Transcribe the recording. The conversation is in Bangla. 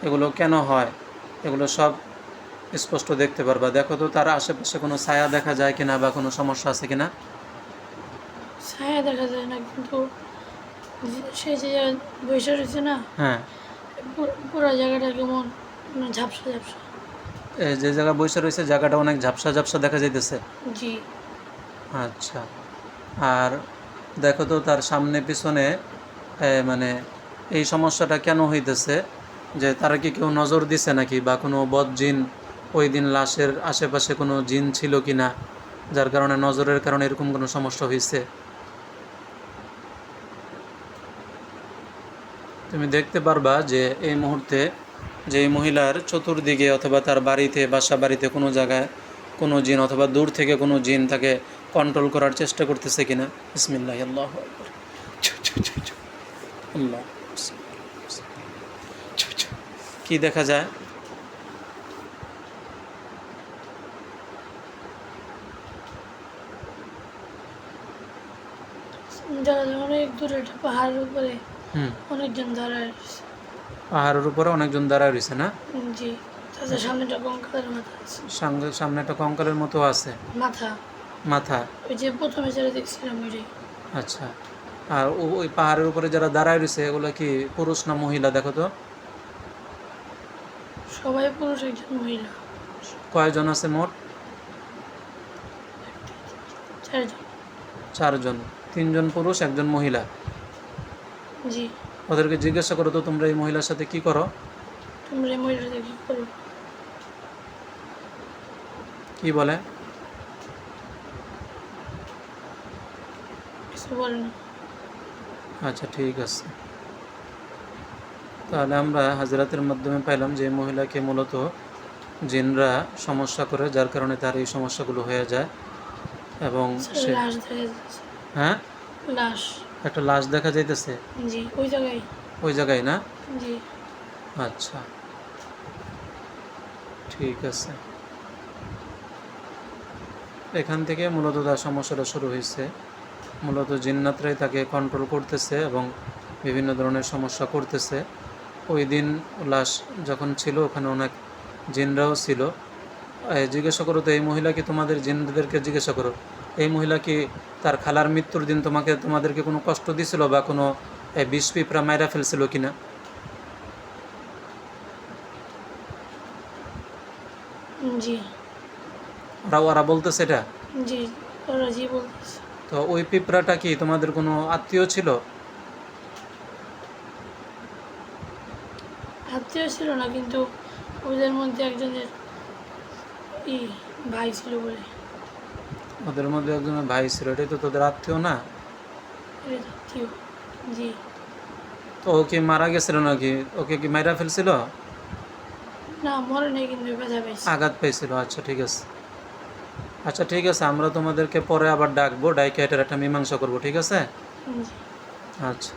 এগুলো কেন হয়, এগুলো সব স্পষ্ট দেখতে পারবা। দেখো তো তার আশেপাশে কোনো ছায়া দেখা যায় কিনা বা কোনো সমস্যা আছে কিনা। ছায়া দেখা যায় না, কিন্তু সে যে বসে রয়েছে না, হ্যাঁ, পুরো জায়গাটা কেমন মানে ঝাপসা ঝাপসা। যে জায়গা বসে রয়েছে জায়গাটা অনেক ঝাপসা ঝাপসা দেখা যাইতেছে। জি। আচ্ছা। আর দেখো তো তার সামনে পিছনে মানে এই সমস্যাটা কেন হইতেছে, যে তারা কি কেউ নজর দিছে নাকি, বা কোনো বদ জিন ওই দিন লাশের আশেপাশে কোনো জিন ছিল কি না, যার কারণে নজরের কারণে এরকম কোনো সমস্যা হয়েছে। তুমি দেখতে পারবা যে এই মুহূর্তে যে এই মহিলার চতুর্দিকে অথবা তার বাড়িতে বাসা বাড়িতে কোনো জায়গায় কোনো জিন অথবা দূর থেকে কোনো জিন তাকে কন্ট্রোল করার চেষ্টা করতেছে কিনা। বিসমিল্লাহ, আল্লাহু আকবার। আল্লাহ, কি দেখা যায়? যারা অনেক দূরে একটা পাহাড়ের উপরে হুম, অনেকজন দাঁড়ায় রয়েছে। পাহাড়ের উপরে অনেকজন দাঁড়ায় রয়েছে না? জি। তাদের সামনে একটা কঙ্কালের মাথা আছে। সামনে একটা কঙ্কালের মতো আছে। মাথা। মাথা। ওই যে প্রথমে যেটা দেখছিলাম ওইটাই। আচ্ছা। আর ওই পাহাড়ের উপরে যারা দাঁড়ায় রয়েছে এগুলো কি পুরুষ না মহিলা দেখো তো। সবাই পুরুষ, একজন মহিলা। কয়জন আছে মোট? 4 জন। 4 জন। 3 জন পুরুষ, 1 জন মহিলা। জি। ওদেরকে জিজ্ঞাসা করো তো তোমরা এই মহিলার সাথে কি করো। তোমরা এই মহিলাটা কি করো? কি বলে? কিছু বলে না। আচ্ছা, ঠিক আছে। তাহলে আমরা হাজরাতের মাধ্যমে পাইলাম যে এই মহিলাকে মূলত জিনরা সমস্যা করে, যার কারণে তার এই সমস্যাগুলো হয়ে যায়। এবং সে, লাশ দেখা যাচ্ছে। হ্যাঁ, লাশ। একটা লাশ দেখা যাইতেছে জি, ওই জায়গায়। ওই জায়গায় না? জি। আচ্ছা, ঠিক আছে। এখান থেকে মূলত তার সমস্যাটা শুরু হয়েছে। মূলত জিন্নাতরাই তাকে কন্ট্রোল করতেছে এবং বিভিন্ন ধরনের সমস্যা করতেছে। ওই দিন লাশ যখন ছিল ওখানে অনেক জিনরাও ছিল। জিজ্ঞাসা করো তো এই মহিলা কি, তোমাদের জিনদেরকে জিজ্ঞাসা করো, এই মহিলা কি তার খালার মৃত্যুর দিন তোমাদেরকে কোনো কষ্ট দিছিল বা কোনো বিষ পিঁপড়া মাইরা ফেলছিল কিনা? জি। ওরা বলতেছে এটা। জি। ওরা জি বলতেছে। তো ওই পিঁপড়াটা কি তোমাদের কোনো আত্মীয় ছিল? আত্মীয় ছিল না, কিন্তু ওদের মধ্যে একজনের ই ভাই ছিল বলে। ওদের মধ্যে একজনের ভাই ছিল, এটাই তো তোদের আত্মীয় না? এর আত্মীয়। জি। তো ও কি মারা গেছিল নাকি? ওকে কি মাইরা ফেলছিল? না, মরে নেই, কিন্তু ব্যথা পেয়েছে। আঘাত পেয়েছিল। আচ্ছা, ঠিক আছে। আচ্ছা, ঠিক আছে, আমরা তোমাদেরকে পরে আবার ডাকবো, ডাইকে এটার একটা মীমাংসা করবো, ঠিক আছে? জি। আচ্ছা।